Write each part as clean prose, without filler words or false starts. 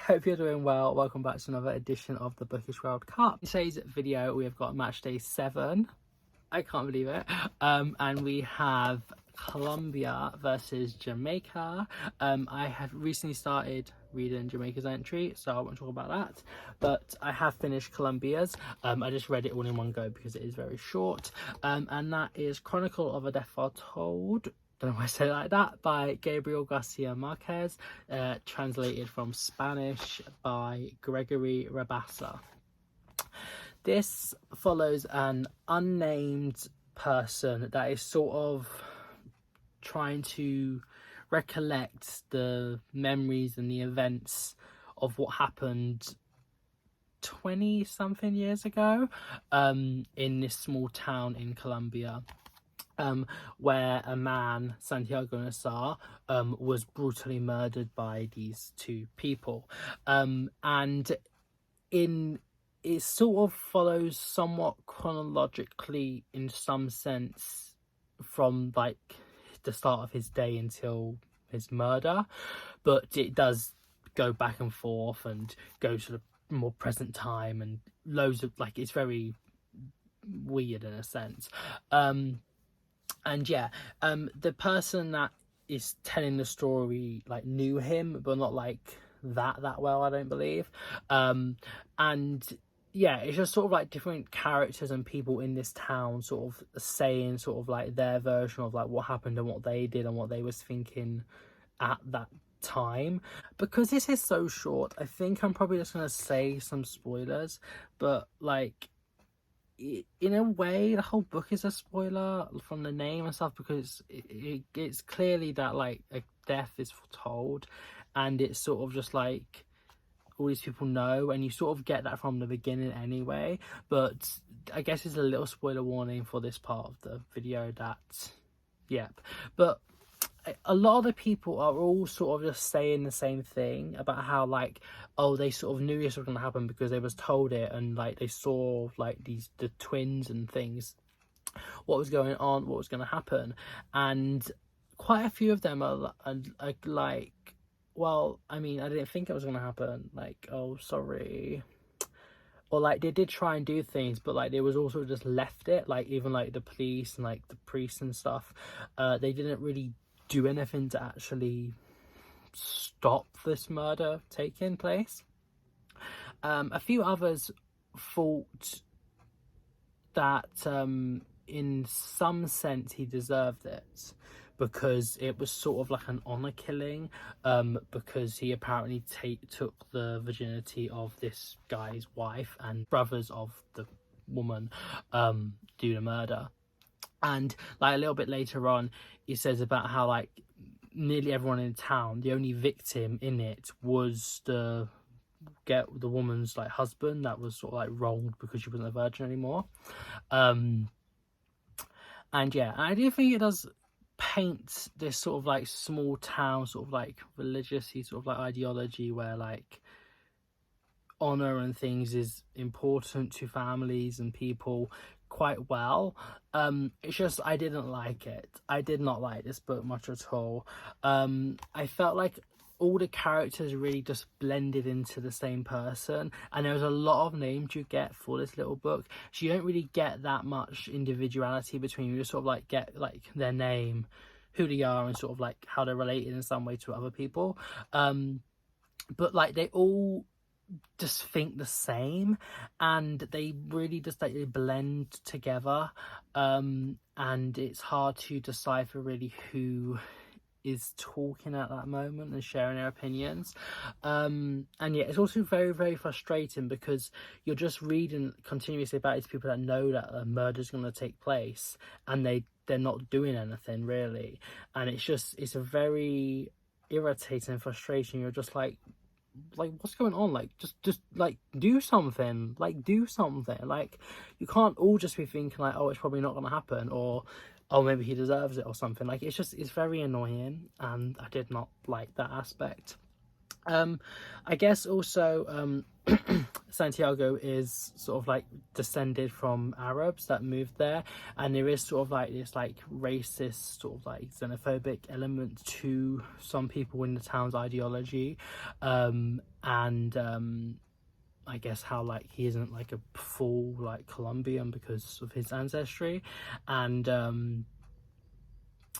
hope you're doing well. Welcome back to another edition of the Bookish World Cup. In today's video, we have got match day 7. I can't believe it. And we have Colombia versus Jamaica. I have recently started reading Jamaica's entry, so I won't talk about that. But I have finished Colombia's. I just read it all in one go because it is very short. And that is Chronicle of a Death Foretold. Don't know why I say it like that, by Gabriel Garcia Marquez, translated from Spanish by Gregory Rabassa. This follows an unnamed person that is sort of trying to recollect the memories and the events of what happened 20 something years ago in this small town in Colombia. Where a man, Santiago Nassar, was brutally murdered by these two people. And it sort of follows somewhat chronologically in some sense from like the start of his day until his murder, but it does go back and forth and go to the more present time and loads of like, it's very weird in a sense. And yeah, the person that is telling the story like knew him, but not like that well, I don't believe. And yeah, it's just sort of like different characters and people in this town sort of saying sort of like their version of like what happened and what they did and what they was thinking at that time. Because this is so short, I think I'm probably just gonna say some spoilers, but like in a way the whole book is a spoiler from the name and stuff, because it's clearly that like a death is foretold, and it's sort of just like all these people know, and you sort of get that from the beginning anyway. But I guess it's a little spoiler warning for this part of the video that but a lot of the people are all sort of just saying the same thing about how like, oh, they sort of knew this was going to happen because they was told it, and like they saw like the twins and things, what was going on, what was going to happen. And quite a few of them are like, well, I mean, I didn't think it was going to happen, like, oh, sorry. Or like they did try and do things, but like they was also just left it, like even like the police and like the priests and stuff, they didn't really do anything to actually stop this murder taking place. A few others thought that in some sense he deserved it, because it was sort of like an honor killing, because he apparently took the virginity of this guy's wife and brothers of the woman due to murder. And like a little bit later on, he says about how like nearly everyone in town, the only victim in it was the woman's like husband that was sort of like wronged because she wasn't a virgin anymore. And yeah, and I do think it does paint this sort of like small town sort of like religious sort of like ideology where like honor and things is important to families and people quite well. It's just I didn't like it. I did not like this book much at all. I felt like all the characters really just blended into the same person, and there was a lot of names you get for this little book, so you don't really get that much individuality between you. Just sort of like get like their name, who they are, and sort of like how they're related in some way to other people. But like they all just think the same, and they really just like they blend together, and it's hard to decipher really who is talking at that moment and sharing their opinions. And yeah, it's also very, very frustrating because you're just reading continuously about these people that know that a murder is going to take place, and they're not doing anything really, and it's a very irritating frustration. You're just like what's going on? Like just like do something, like you can't all just be thinking like, oh, it's probably not going to happen, or oh, maybe he deserves it or something. Like it's very annoying, and I did not like that aspect. I guess also Santiago is sort of like descended from Arabs that moved there, and there is sort of like this like racist, sort of like xenophobic element to some people in the town's ideology, and I guess how like he isn't like a full like Colombian because of his ancestry, and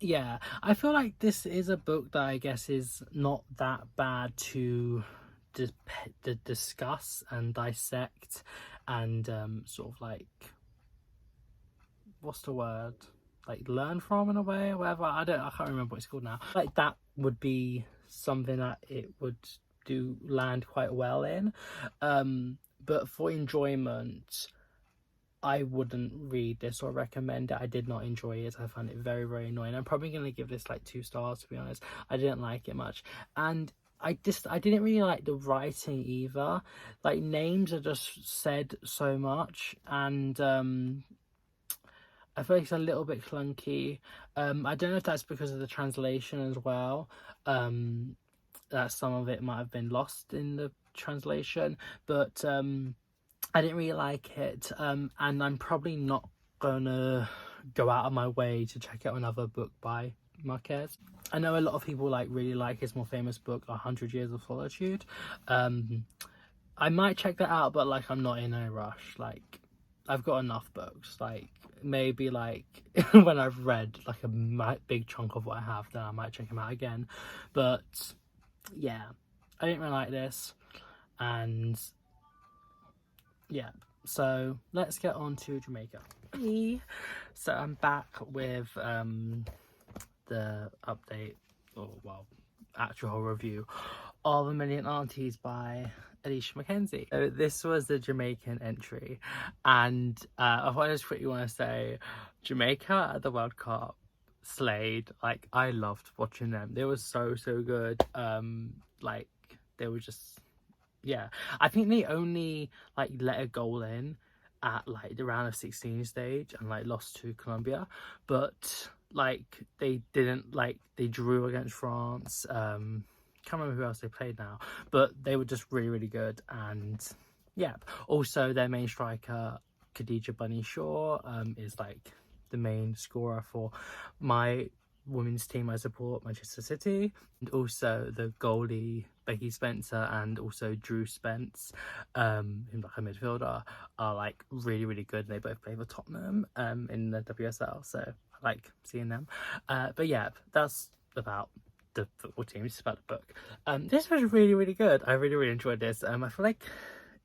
yeah, I feel like this is a book that I guess is not that bad to discuss and dissect and sort of like, what's the word, like learn from in a way or whatever. I can't remember what it's called now. Like that would be something that it would do land quite well in, but for enjoyment I wouldn't read this or recommend it. I did not enjoy it. I found it very, very annoying. I'm probably going to give this like 2 stars, to be honest. I didn't like it much. And I didn't really like the writing either. Like, names are just said so much. And I feel like it's a little bit clunky. I don't know if that's because of the translation as well. That some of it might have been lost in the translation. But I didn't really like it, and I'm probably not gonna go out of my way to check out another book by Marquez. I know a lot of people like really like his more famous book, 100 Years of Solitude. I might check that out, but like I'm not in a rush. Like I've got enough books. Like maybe like when I've read like a big chunk of what I have, then I might check him out again. But yeah, I didn't really like this, and yeah, so let's get on to Jamaica. So I'm back with the update, or well, actual review of A Million Aunties by Alicia Mackenzie. So this was the Jamaican entry, and I just quickly want to say Jamaica at the World Cup slayed. Like I loved watching them. They were so good. Like they were just, yeah, I think they only like let a goal in at like the round of 16 stage and like lost to Colombia, but like they didn't, like they drew against France. Can't remember who else they played now, but they were just really good. And yeah, also their main striker Khadija Bunny Shaw is like the main scorer for my women's team I support, Manchester City, and also the goalie Becky Spencer and also Drew Spence, who's like a midfielder, are like really good. They both play for Tottenham in the WSL, so I like seeing them. But yeah, that's about the football team. It's about the book. This was really good. I really enjoyed this. I feel like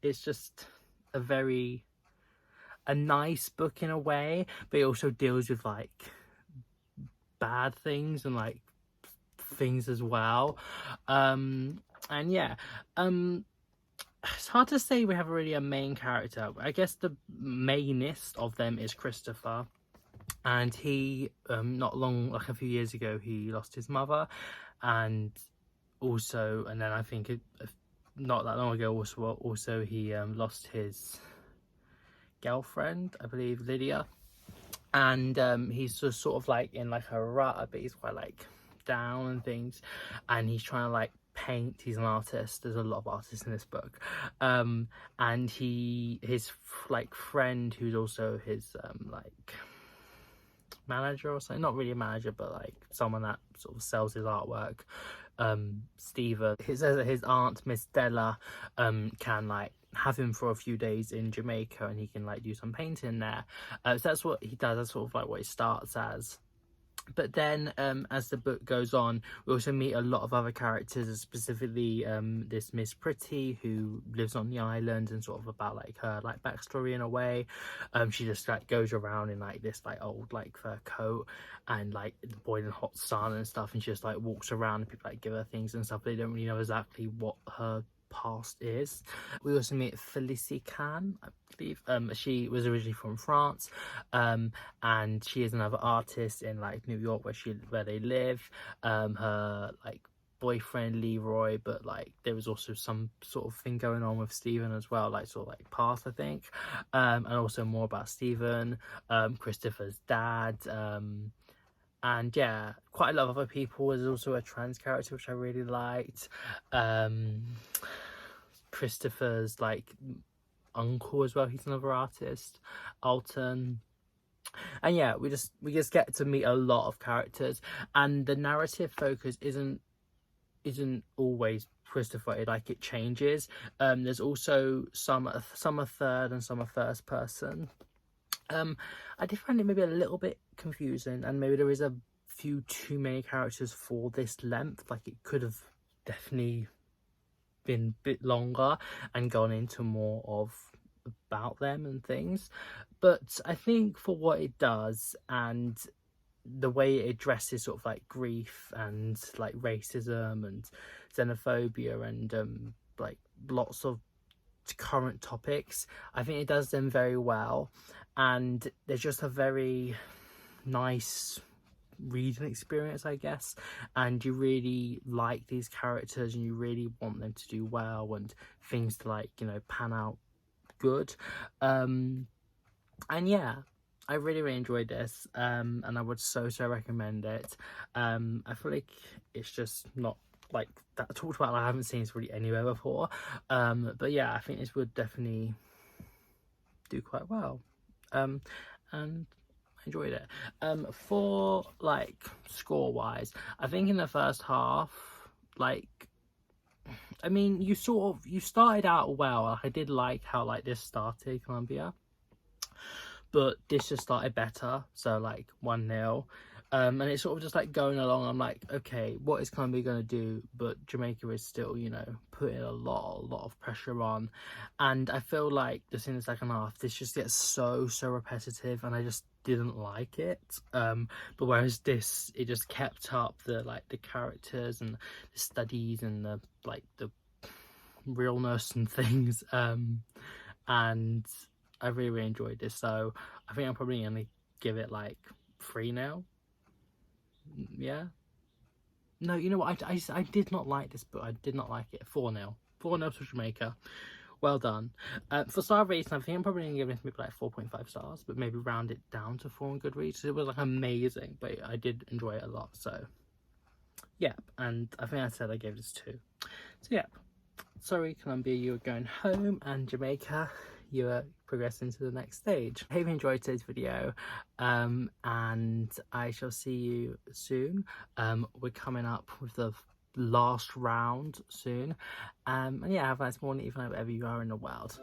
it's just a nice book in a way, but it also deals with like bad things and like things as well. And yeah, it's hard to say we have really a main character. I guess the mainest of them is Christopher, and he not long, like a few years ago, he lost his mother, and then I think not that long ago also he lost his girlfriend, I believe, Lydia. And he's just sort of like in like a rut, but he's quite like down and things, and he's trying to like paint. He's an artist. There's a lot of artists in this book, and his like friend, who's also his like manager or something, not really a manager, but like someone that sort of sells his artwork, Stephen, his aunt Miss Della can like have him for a few days in Jamaica, and he can like do some painting there. So that's what he does. That's sort of like what it starts as. But then as the book goes on, we also meet a lot of other characters, specifically this Miss Pretty, who lives on the island, and sort of about like her like backstory in a way. She just like goes around in like this like old like fur coat and like the boiling hot sun and stuff, and she just like walks around and people like give her things and stuff, but they don't really know exactly what her past is. We also meet Felicie Can, I believe. She was originally from France, and she is another artist in like New York, where they live. Her like boyfriend Leroy, but like there was also some sort of thing going on with Stephen as well, like sort of like past, I think. And also more about Stephen, Christopher's dad, And yeah, quite a lot of other people. There's also a trans character which I really liked. Christopher's like uncle as well, he's another artist, Alton. And yeah, we just get to meet a lot of characters, and the narrative focus isn't always Christopher, like it changes. There's also some are third and some are first person. I did find it maybe a little bit confusing, and maybe there is a few too many characters for this length. Like it could have definitely been a bit longer and gone into more of about them and things. But I think for what it does and the way it addresses sort of like grief and like racism and xenophobia and like lots of current topics, I think it does them very well, and there's just a very nice reading experience, I guess, and you really like these characters and you really want them to do well and things to like, you know, pan out good. And yeah, I really enjoyed this, and I would so recommend it. I feel like it's just not like that I talked about, I haven't seen this really anywhere before, but yeah, I think this would definitely do quite well, and I enjoyed it. For like score wise, I think in the first half, like, I mean, you started out well. I did like how like this started, Colombia, but this just started better, so like 1-0. And it's sort of just like going along. I'm like, okay, what is Colombia going to do? But Jamaica is still, you know, putting a lot of pressure on. And I feel like just in the second half, this just gets so repetitive, and I just didn't like it. But whereas this, it just kept up the characters and the studies and the like the realness and things. And I really enjoyed this. So I think I'm probably going to give it like 3-0. Yeah, no, you know what, I did not like this, but I did not like it. 4-0 to Jamaica. Well done. For star rating, I think I'm probably gonna give it maybe like 4.5 stars, but maybe round it down to 4 on Goodreads. It was like amazing, but I did enjoy it a lot. So yeah, and I think I said I gave this 2. So yeah, sorry Colombia, you were going home, and Jamaica, you are progressing to the next stage. I hope you enjoyed today's video, and I shall see you soon. We're coming up with the last round soon, and yeah, have a nice morning, even wherever you are in the world.